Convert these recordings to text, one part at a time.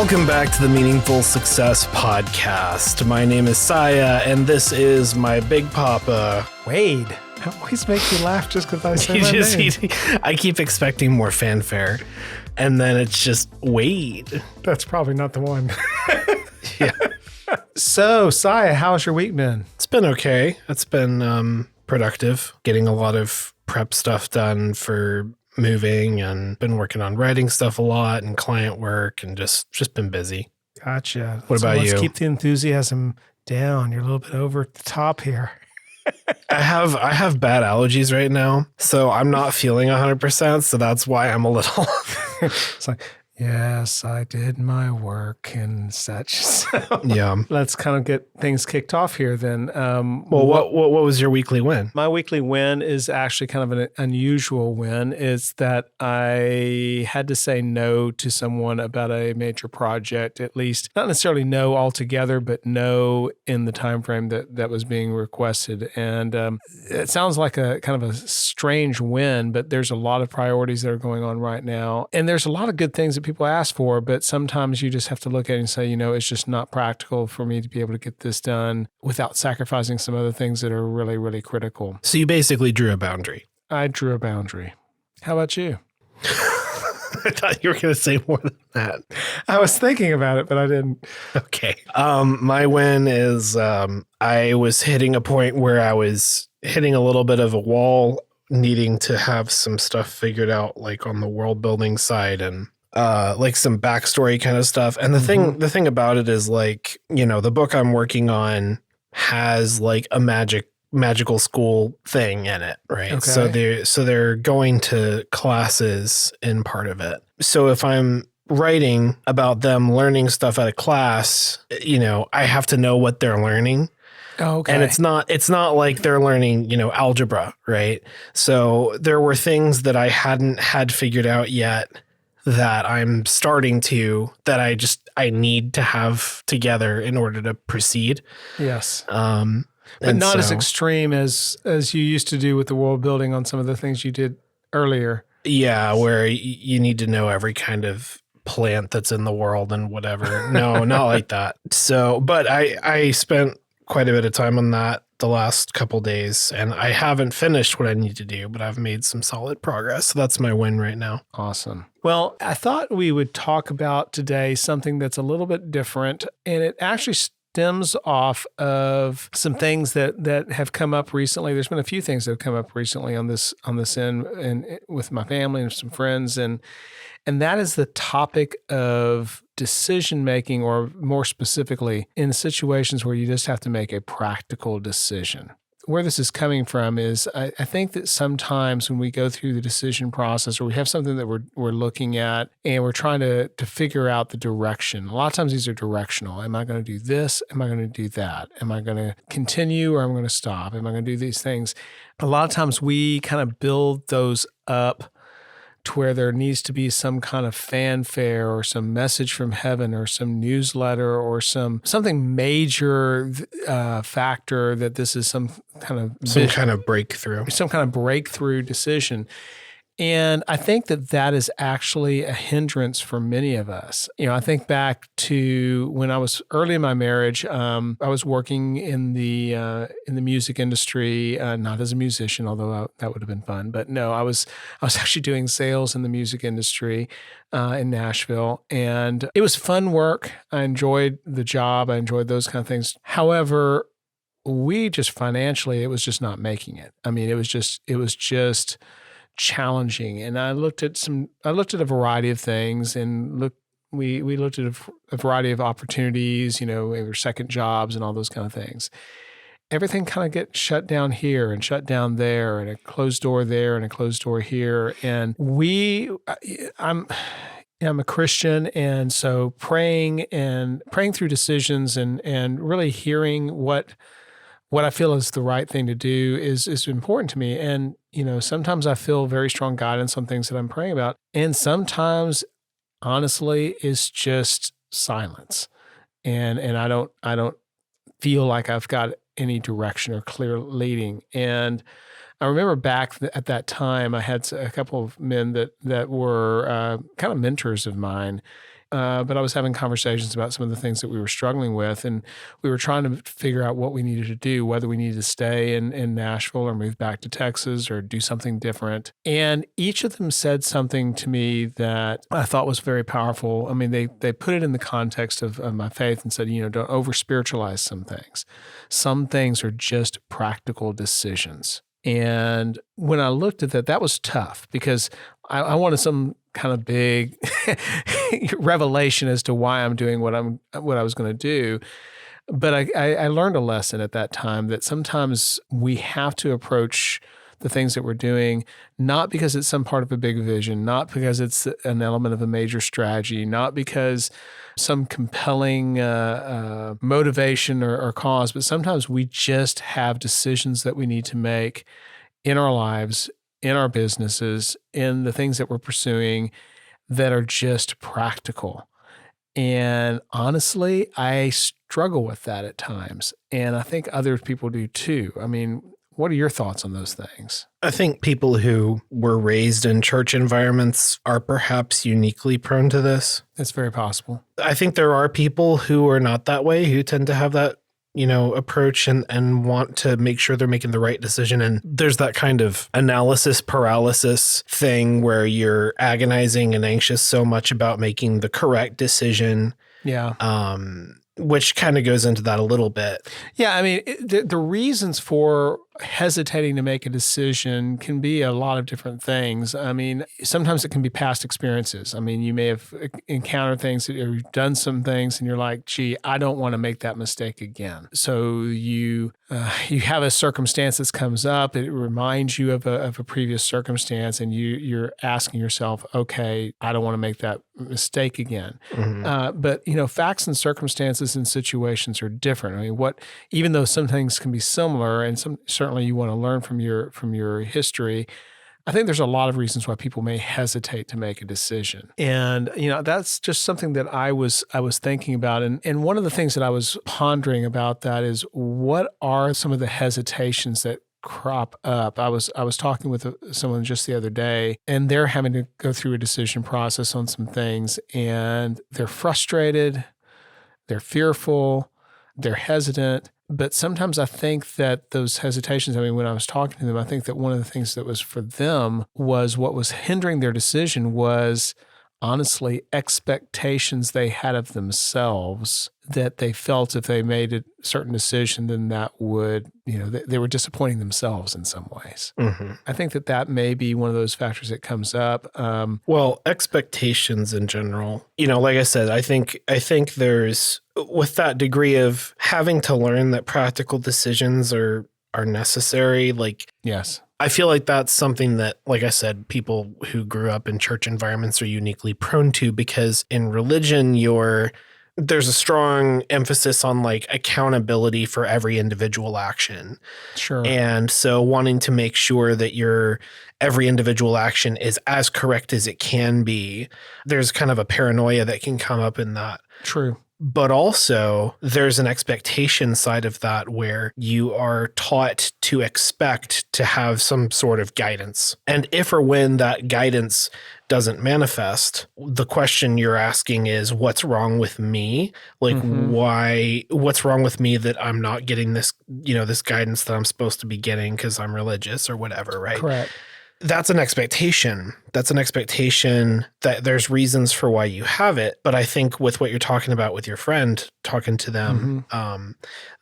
Welcome back to the Meaningful Success Podcast. My name is Siah, and this is my big papa, Wade. I always make you laugh just because I say my name. I keep expecting more fanfare, and then it's just Wade. That's probably not the one. Yeah. So, Siah, how's your week been? It's been okay. It's been productive, getting a lot of prep stuff done for moving, and been working on writing stuff a lot and client work, and just been busy. Gotcha. What about you? Let's keep the enthusiasm down. You're a little bit over the top here. I have bad allergies right now, so I'm not feeling 100%. So that's why I'm a little. It's like, yes, I did my work and such. So Yeah. let's kind of get things kicked off here then. Well, what was your weekly win? My weekly win is actually kind of an unusual win. It's that I had to say no to someone about a major project, at least not necessarily no altogether, but no in the time frame that was being requested. And it sounds like a kind of a strange win, but there's a lot of priorities that are going on right now. And there's a lot of good things that people ask for, but sometimes you just have to look at it and say, it's just not practical for me to be able to get this done without sacrificing some other things that are really, really critical. So you basically drew a boundary. I drew a boundary. How about you? I thought you were going to say more than that. I was thinking about it, but I didn't. Okay. My win is I was hitting a point where I was hitting a little bit of a wall, needing to have some stuff figured out, like on the world building side and like some backstory kind of stuff. And the thing about it is, like, the book I'm working on has like a magical school thing in it, right? Okay. So they're going to classes in part of it. So if I'm writing about them learning stuff at a class, I have to know what they're learning. Okay. And it's not like they're learning, algebra, right? So there were things that I hadn't had figured out yet that I'm starting to, that I need to have together in order to proceed. Yes. But not as extreme as you used to do with the world building on some of the things you did earlier. Yeah, where you need to know every kind of plant that's in the world and whatever. No, not like that. So, but I spent quite a bit of time on that the last couple days, and I haven't finished what I need to do, but I've made some solid progress. So that's my win right now. Awesome. Well, I thought we would talk about today something that's a little bit different, and it actually stems off of some things that have come up recently. There's been a few things that have come up recently on this end, and with my family and some friends, and that is the topic of decision making, or more specifically, in situations where you just have to make a practical decision. Where this is coming from is I think that sometimes when we go through the decision process, or we have something that we're looking at and we're trying to figure out the direction, a lot of times these are directional. Am I going to do this? Am I going to do that? Am I going to continue, or am I going to stop? Am I going to do these things? A lot of times we kind of build those up to where there needs to be some kind of fanfare or some message from heaven or some newsletter or something major factor that this is some kind of breakthrough decision. And I think that is actually a hindrance for many of us. I think back to when I was early in my marriage. I was working in the music industry, not as a musician, although that would have been fun. But no, I was actually doing sales in the music industry in Nashville, and it was fun work. I enjoyed the job. I enjoyed those kind of things. However, we just financially, it was just not making it. I mean, it was just challenging. And I looked at a variety of things, and we looked at a variety of opportunities, or second jobs and all those kind of things. Everything kind of gets shut down here and shut down there, and a closed door there and a closed door here. And I'm a Christian, and so praying through decisions and really hearing what I feel is the right thing to do is important to me. And, sometimes I feel very strong guidance on things that I'm praying about. And sometimes, honestly, it's just silence. And I don't feel like I've got any direction or clear leading. And I remember back at that time, I had a couple of men that were kind of mentors of mine. But I was having conversations about some of the things that we were struggling with, and we were trying to figure out what we needed to do, whether we needed to stay in Nashville or move back to Texas or do something different. And each of them said something to me that I thought was very powerful. I mean, they put it in the context of my faith and said, don't over spiritualize some things. Some things are just practical decisions. And when I looked at that, that was tough because I wanted some kind of big revelation as to why I'm doing what I was going to do. But I learned a lesson at that time that sometimes we have to approach the things that we're doing, not because it's some part of a big vision, not because it's an element of a major strategy, not because some compelling motivation or cause, but sometimes we just have decisions that we need to make in our lives, in our businesses, in the things that we're pursuing that are just practical. And honestly, I struggle with that at times. And I think other people do too. I mean, what are your thoughts on those things? I think people who were raised in church environments are perhaps uniquely prone to this. It's very possible. I think there are people who are not that way, who tend to have that, approach and want to make sure they're making the right decision. And there's that kind of analysis paralysis thing where you're agonizing and anxious so much about making the correct decision. Yeah. Which kind of goes into that a little bit. Yeah, I mean, the reasons for hesitating to make a decision can be a lot of different things. I mean, sometimes it can be past experiences. I mean, you may have encountered things or you've done some things and you're like, gee, I don't want to make that mistake again. So you have a circumstance that comes up, it reminds you of a previous circumstance, and you're asking yourself, okay, I don't want to make that mistake again. Mm-hmm. But facts and circumstances and situations are different. I mean, even though some things can be similar, and certainly you want to learn from your history, I think there's a lot of reasons why people may hesitate to make a decision. And, that's just something that I was thinking about. And one of the things that I was pondering about that is, what are some of the hesitations that crop up? I was talking with someone just the other day, and they're having to go through a decision process on some things, and they're frustrated, they're fearful, they're hesitant. But sometimes I think that those hesitations, when I was talking to them, I think that one of the things that was for them was what was hindering their decision was honestly expectations they had of themselves, that they felt if they made a certain decision, then that would, they were disappointing themselves in some ways. Mm-hmm. I think that may be one of those factors that comes up. Well, expectations in general, like I said, I think there's, with that degree of having to learn that practical decisions are necessary. Like, yes. I feel like that's something that, like I said, people who grew up in church environments are uniquely prone to, because in religion, there's a strong emphasis on like accountability for every individual action. Sure. And so wanting to make sure that your every individual action is as correct as it can be, there's kind of a paranoia that can come up in that. True. But also there's an expectation side of that where you are taught to expect to have some sort of guidance. And if or when that guidance doesn't manifest, the question you're asking is, what's wrong with me? Like, what's wrong with me that I'm not getting this, this guidance that I'm supposed to be getting because I'm religious or whatever, right? Correct. That's an expectation. That's an expectation that there's reasons for why you have it. But I think with what you're talking about with your friend, talking to them,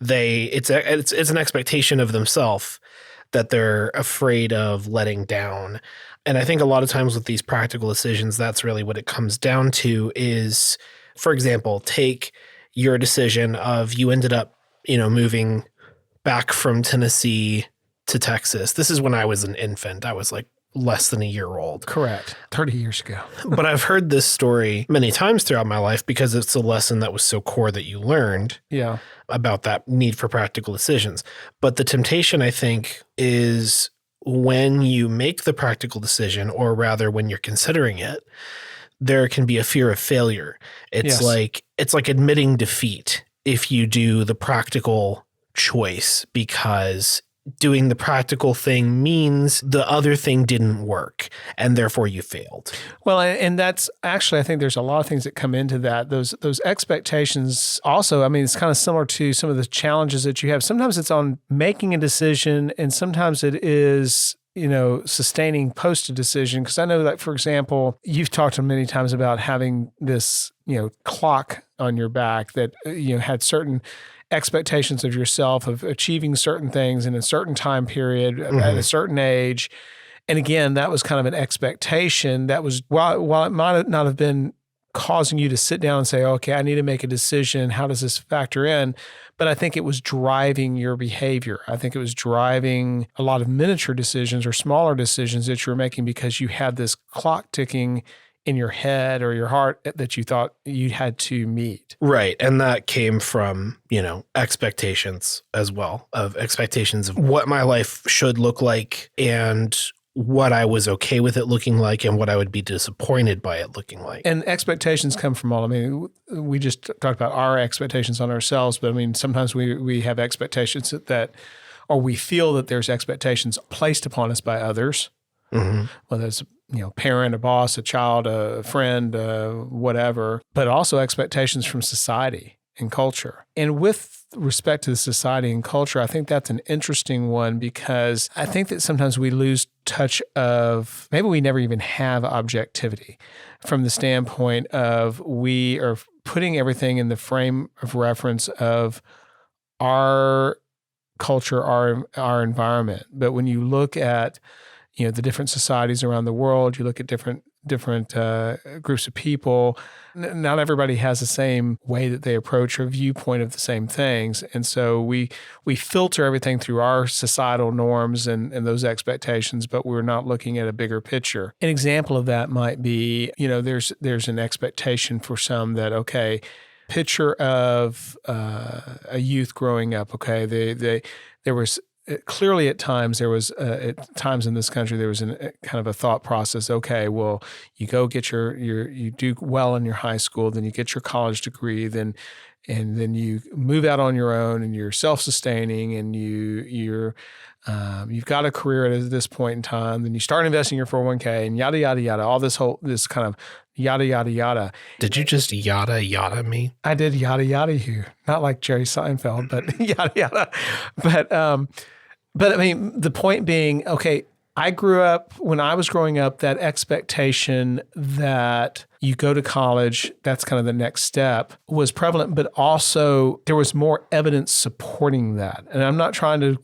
it's an expectation of themselves that they're afraid of letting down. And I think a lot of times with these practical decisions, that's really what it comes down to is, for example, take your decision of you ended up, moving back from Tennessee to Texas. This is when I was an infant. I was like less than a year old. Correct. 30 years ago. But I've heard this story many times throughout my life because it's a lesson that was so core that you learned about that need for practical decisions. But the temptation, I think, is when you make the practical decision, or rather when you're considering it, there can be a fear of failure. It's like admitting defeat if you do the practical choice, because doing the practical thing means the other thing didn't work and therefore you failed. Well, and that's actually, I think there's a lot of things that come into that. Those expectations also, I mean, it's kind of similar to some of the challenges that you have. Sometimes it's on making a decision, and sometimes it is, sustaining post a decision. Because I know that, for example, you've talked many times about having this, clock on your back that, had certain expectations of yourself of achieving certain things in a certain time period at a certain age. And again, that was kind of an expectation that was, while it might not have been causing you to sit down and say, okay, I need to make a decision. How does this factor in? But I think it was driving your behavior. I think it was driving a lot of miniature decisions or smaller decisions that you were making because you had this clock ticking in your head or your heart that you thought you had to meet. Right. And that came from, expectations as well, of expectations of what my life should look like and what I was okay with it looking like and what I would be disappointed by it looking like. And expectations come from all. I mean, we just talked about our expectations on ourselves, but I mean, sometimes we have expectations that, or we feel that there's expectations placed upon us by others, whether it's parent, a boss, a child, a friend, whatever, but also expectations from society and culture. And with respect to the society and culture, I think that's an interesting one because I think that sometimes we lose touch of, maybe we never even have objectivity from the standpoint of we are putting everything in the frame of reference of our culture, our environment. But when you look at the different societies around the world, you look at different groups of people, not everybody has the same way that they approach or viewpoint of the same things. And so we filter everything through our societal norms and those expectations, but we're not looking at a bigger picture. An example of that might be, there's an expectation for some that, okay, picture of a youth growing up, okay, there was clearly at times at times in this country there was kind of a thought process. Okay, well, you go get you do well in your high school, then you get your college degree, and then you move out on your own and you're self-sustaining and you've got a career at this point in time. Then you start investing your 401k and yada yada yada. All this kind of yada yada yada. Did you just yada yada me? I did yada yada you, not like Jerry Seinfeld, but yada yada. But I mean, the point being, okay, I grew up, when I was growing up, that expectation that you go to college, that's kind of the next step, was prevalent, but also there was more evidence supporting that. And I'm not trying to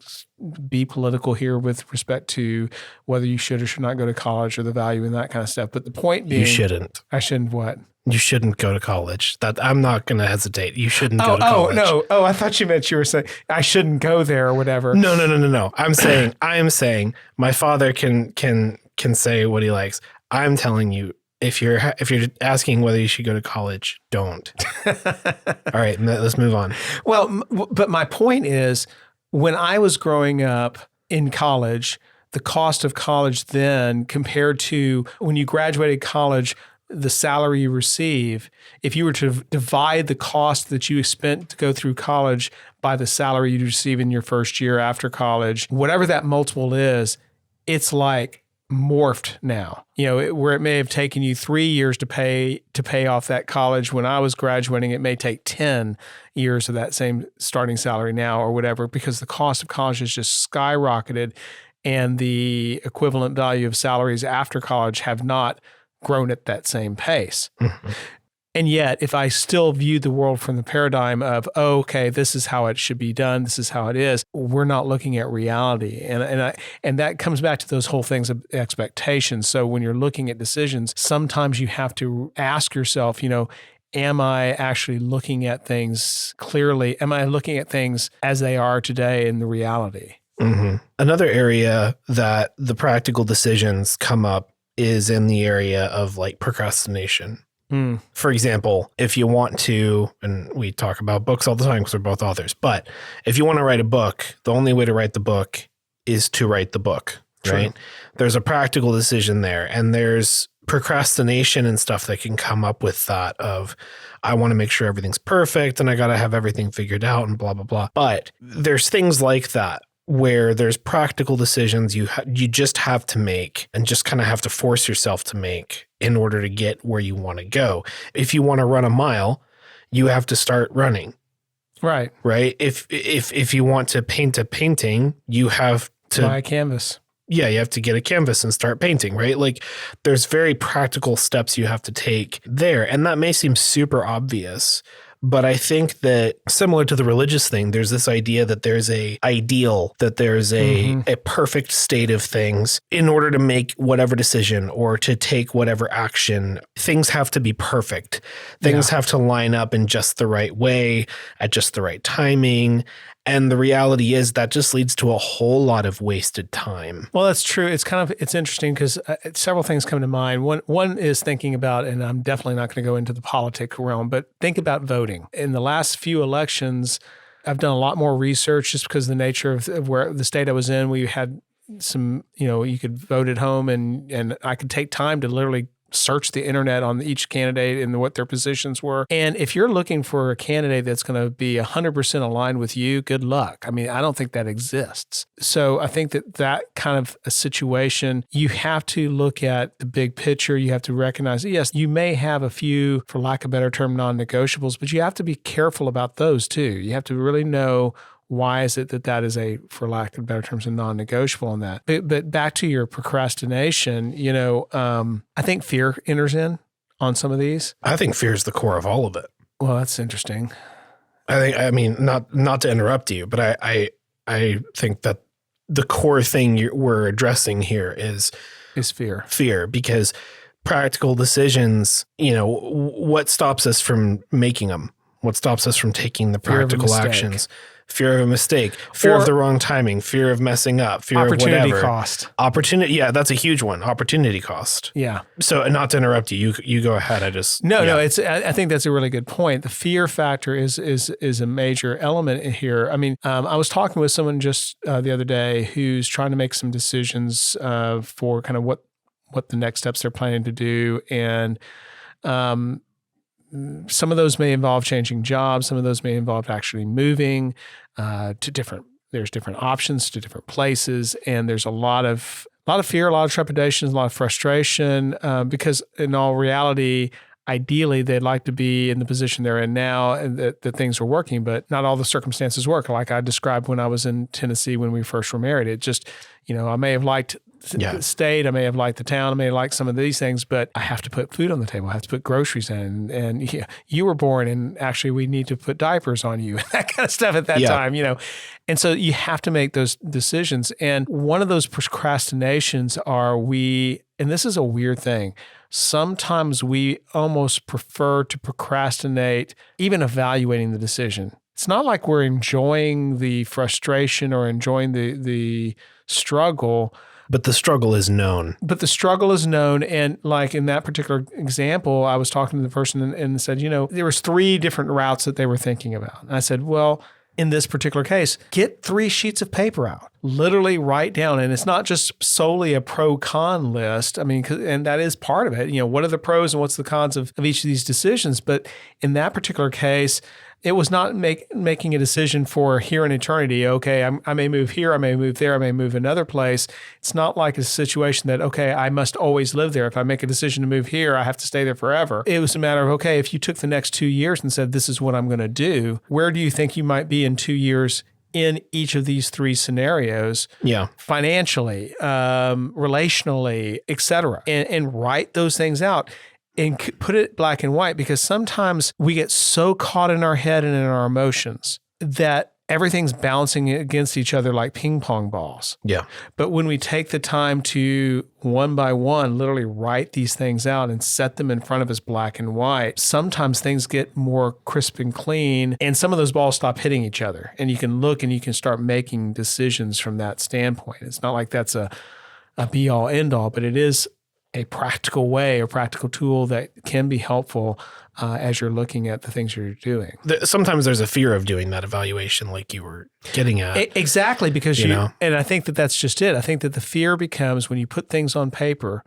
be political here with respect to whether you should or should not go to college or the value in that kind of stuff. But the point being... You shouldn't. I shouldn't what? You shouldn't go to college. I'm not going to hesitate. You shouldn't go to college. Oh, I thought you meant you were saying I shouldn't go there or whatever. No. I am saying my father can say what he likes. I'm telling you, if you're asking whether you should go to college, don't. All right, let's move on. Well, but my point is, when I was growing up in college, the cost of college then compared to when you graduated college, the salary you receive, if you were to divide the cost that you spent to go through college by the salary you receive in your first year after college, whatever that multiple is, it's like morphed now. Where it may have taken you 3 years to pay off that college when I was graduating, it may take 10 years of that same starting salary now or whatever, because the cost of college has just skyrocketed and the equivalent value of salaries after college have not grown at that same pace. Mm-hmm. And yet, if I still viewed the world from the paradigm of, oh, okay, this is how it should be done, this is how it is, we're not looking at reality. And that comes back to those whole things of expectations. So when you're looking at decisions, sometimes you have to ask yourself, am I actually looking at things clearly? Am I looking at things as they are today in the reality? Mm-hmm. Another area that the practical decisions come up is in the area of like procrastination. Mm. For example, if you want to, and we talk about books all the time because we're both authors, but if you want to write a book, the only way to write the book is to write the book, right? True. There's a practical decision there, and there's procrastination and stuff that can come up with that of, I want to make sure everything's perfect and I got to have everything figured out and blah, blah, blah. But there's things like that where there's practical decisions you just have to make and just kind of have to force yourself to make in order to get where you want to go. If you want to run a mile, you have to start running. Right. Right. If you want to paint a painting, you have to buy a canvas. Yeah, you have to get a canvas and start painting, right? Like there's very practical steps you have to take there. And that may seem super obvious, but I think that similar to the religious thing, there's this idea that there's a ideal, that there's a perfect state of things. In order to make whatever decision or to take whatever action, things have to be perfect. Things have to line up in just the right way, at just the right timing. And the reality is that just leads to a whole lot of wasted time. Well, that's true. It's interesting because several things come to mind. One is thinking about, and I'm definitely not going to go into the politic realm, but think about voting. In the last few elections, I've done a lot more research just because of the nature of where the state I was in. We had some, you could vote at home and I could take time to literally search the internet on each candidate and what their positions were. And if you're looking for a candidate that's going to be 100% aligned with you, good luck. I mean, I don't think that exists. So I think that kind of a situation, you have to look at the big picture. You have to recognize, yes, you may have a few, for lack of a better term, non-negotiables, but you have to be careful about those too. You have to really know why is it that is a, for lack of better terms, a non-negotiable on that. But back to your procrastination, I think fear enters in on some of these. I think fear is the core of all of it. Well, that's interesting. I mean, not to interrupt you, but I think that the core thing we're addressing here is fear. Fear, because practical decisions, what stops us from making them? What stops us from taking the practical actions? Fear of a mistake, fear of the wrong timing, fear of messing up, fear of whatever. Opportunity cost. Yeah, that's a huge one. Opportunity cost. Yeah. So not to interrupt you go ahead. No. I think that's a really good point. The fear factor is a major element here. I mean, I was talking with someone just the other day who's trying to make some decisions for kind of what the next steps they're planning to do, and some of those may involve changing jobs. Some of those may involve actually moving there's different options to different places. And there's a lot of fear, a lot of trepidation, a lot of frustration, because in all reality, ideally, they'd like to be in the position they're in now and that things are working, but not all the circumstances work. Like I described when I was in Tennessee when we first were married. It just, I may have liked the state, I may have liked the town, I may have liked some of these things, but I have to put food on the table. I have to put groceries in. And you were born and actually we need to put diapers on you, that kind of stuff at that time, And so you have to make those decisions. And one of those procrastinations and this is a weird thing, sometimes we almost prefer to procrastinate even evaluating the decision. It's not like we're enjoying the frustration or enjoying the struggle. But the struggle is known. And like in that particular example, I was talking to the person and said, there was 3 different routes that they were thinking about. And I said, well, in this particular case, get 3 sheets of paper out, literally write down. And it's not just solely a pro-con list. I mean, and that is part of it. What are the pros and what's the cons of each of these decisions? But in that particular case, it was not making a decision for here in eternity. Okay, I may move here, I may move there, I may move another place. It's not like a situation that, okay, I must always live there. If I make a decision to move here, I have to stay there forever. It was a matter of, okay, if you took the next 2 years and said, this is what I'm going to do, where do you think you might be in 2 years in each of these 3 scenarios? Yeah. Financially, relationally, et cetera, and write those things out. And put it black and white, because sometimes we get so caught in our head and in our emotions that everything's bouncing against each other like ping pong balls. Yeah. But when we take the time to one by one literally write these things out and set them in front of us black and white, sometimes things get more crisp and clean, and some of those balls stop hitting each other. And you can look and you can start making decisions from that standpoint. It's not like that's a be all end all, but it is a practical way or practical tool that can be helpful as you're looking at the things you're doing. Sometimes there's a fear of doing that evaluation like you were getting at. Exactly, because and I think that's just it. I think that the fear becomes when you put things on paper,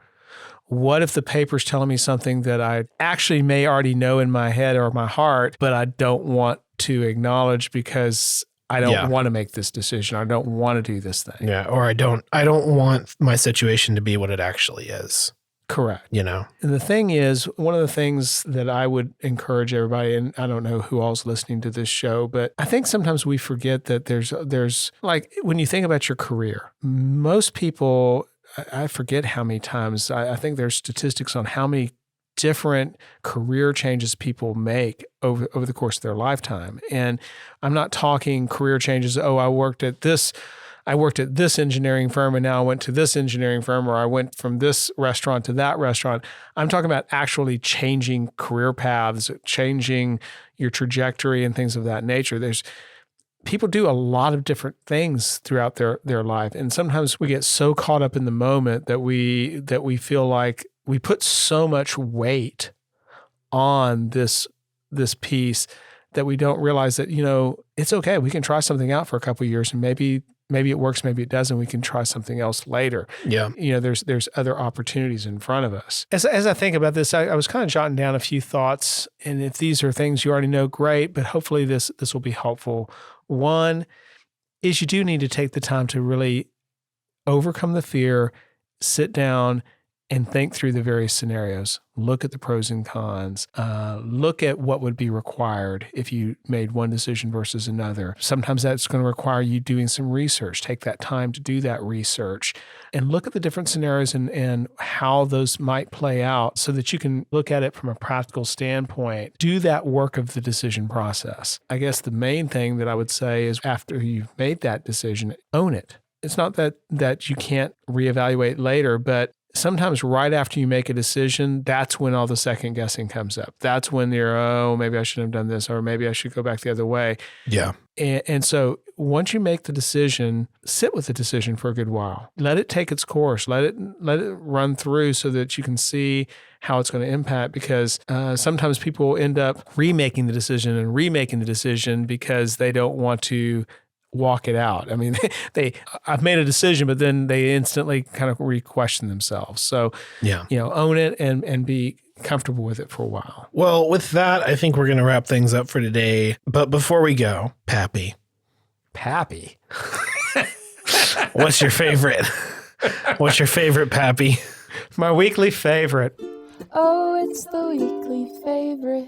what if the paper's telling me something that I actually may already know in my head or my heart, but I don't want to acknowledge because I don't want to make this decision. I don't want to do this thing. Yeah. Or I don't want my situation to be what it actually is. Correct. You know? And the thing is, one of the things that I would encourage everybody, and I don't know who all's listening to this show, but I think sometimes we forget that there's like, when you think about your career, most people, I forget how many times, I think there's statistics on how many different career changes people make over the course of their lifetime. And I'm not talking career changes, I worked at this engineering firm and now I went to this engineering firm, or I went from this restaurant to that restaurant. I'm talking about actually changing career paths, changing your trajectory and things of that nature. People do a lot of different things throughout their life. And sometimes we get so caught up in the moment that we feel like we put so much weight on this piece that we don't realize that, it's okay. We can try something out for a couple of years and maybe it works, maybe it doesn't. We can try something else later. Yeah. There's other opportunities in front of us. As I think about this, I was kind of jotting down a few thoughts. And if these are things you already know, great, but hopefully this will be helpful. One is you do need to take the time to really overcome the fear, sit down and think through the various scenarios. Look at the pros and cons. Look at what would be required if you made one decision versus another. Sometimes that's going to require you doing some research. Take that time to do that research and look at the different scenarios and how those might play out so that you can look at it from a practical standpoint. Do that work of the decision process. I guess the main thing that I would say is after you've made that decision, own it. It's not that you can't reevaluate later, but sometimes right after you make a decision, that's when all the second guessing comes up. That's when you're, maybe I shouldn't have done this, or maybe I should go back the other way. Yeah. And so once you make the decision, sit with the decision for a good while. Let it take its course. Let it run through so that you can see how it's going to impact, because sometimes people end up remaking the decision because they don't want to walk it out. I mean, I've made a decision, but then they instantly kind of re-question themselves. So, own it and be comfortable with it for a while. Well, with that, I think we're going to wrap things up for today. But before we go, Pappy. What's your favorite? What's your favorite, Pappy? My weekly favorite. Oh, it's the weekly favorite.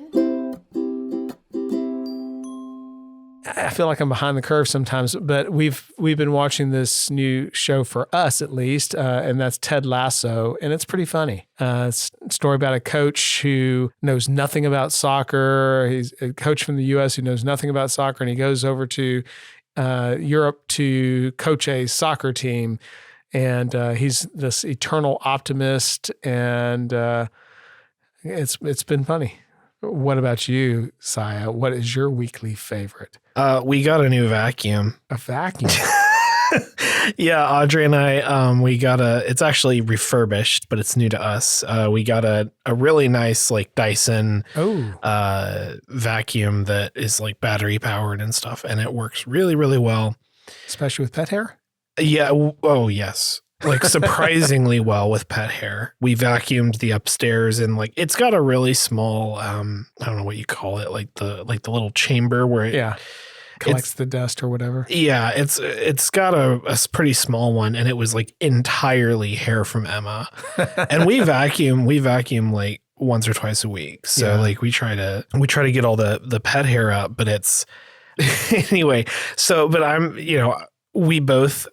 I feel like I'm behind the curve sometimes, but we've been watching this new show, for us at least, and that's Ted Lasso, and it's pretty funny. It's a story about a coach who knows nothing about soccer. He's a coach from the U.S. who knows nothing about soccer, and he goes over to Europe to coach a soccer team, and he's this eternal optimist, and it's been funny. What about you, Siah? What is your weekly favorite? We got a new vacuum. A vacuum? Yeah, Audrey and I, we got it's actually refurbished, but it's new to us. We got a really nice like Dyson vacuum that is like battery powered and stuff. And it works really, really well. Especially with pet hair? Yeah. Oh, yes. Like surprisingly well with pet hair. We vacuumed the upstairs and like it's got a really small I don't know what you call it, like the little chamber where it collects the dust or whatever. Yeah, it's got a pretty small one, and it was like entirely hair from Emma. And we vacuum like once or twice a week. So like we try to get all the pet hair up, but it's anyway. So but we both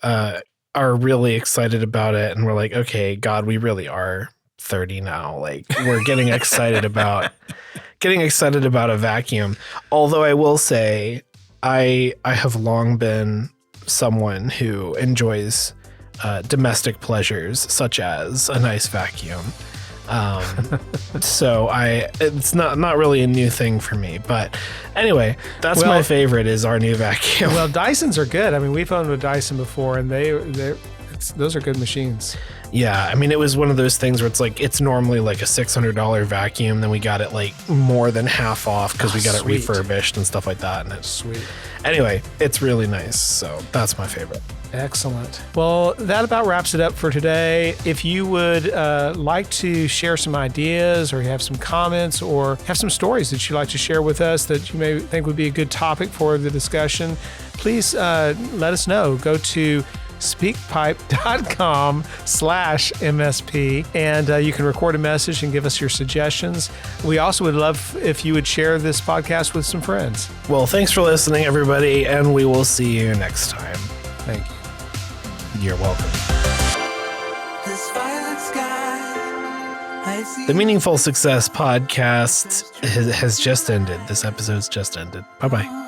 are really excited about it, and we're like, okay, God, we really are 30 now. Like we're getting excited about a vacuum. Although I will say I have long been someone who enjoys domestic pleasures such as a nice vacuum. So it's not really a new thing for me, but anyway, that's my favorite is our new vacuum. Well, Dysons are good. I mean, we've owned a Dyson before, and those are good machines. Yeah, I mean, it was one of those things where it's like, it's normally like a $600 vacuum. Then we got it like more than half off because we got it Sweet. refurbished and stuff like that. And it's Sweet. anyway, it's really nice. So that's my favorite. Excellent. Well, that about wraps it up for today. If you would like to share some ideas, or you have some comments, or have some stories that you'd like to share with us that you may think would be a good topic for the discussion, please let us know. Go to speakpipe.com/MSP, and you can record a message and give us your suggestions. We also would love if you would share this podcast with some friends. Well, thanks for listening, everybody, and we will see you next time. Thank you. You're welcome. This violet sky, I see. The Meaningful Success podcast has just ended. This episode's just ended. Bye-bye.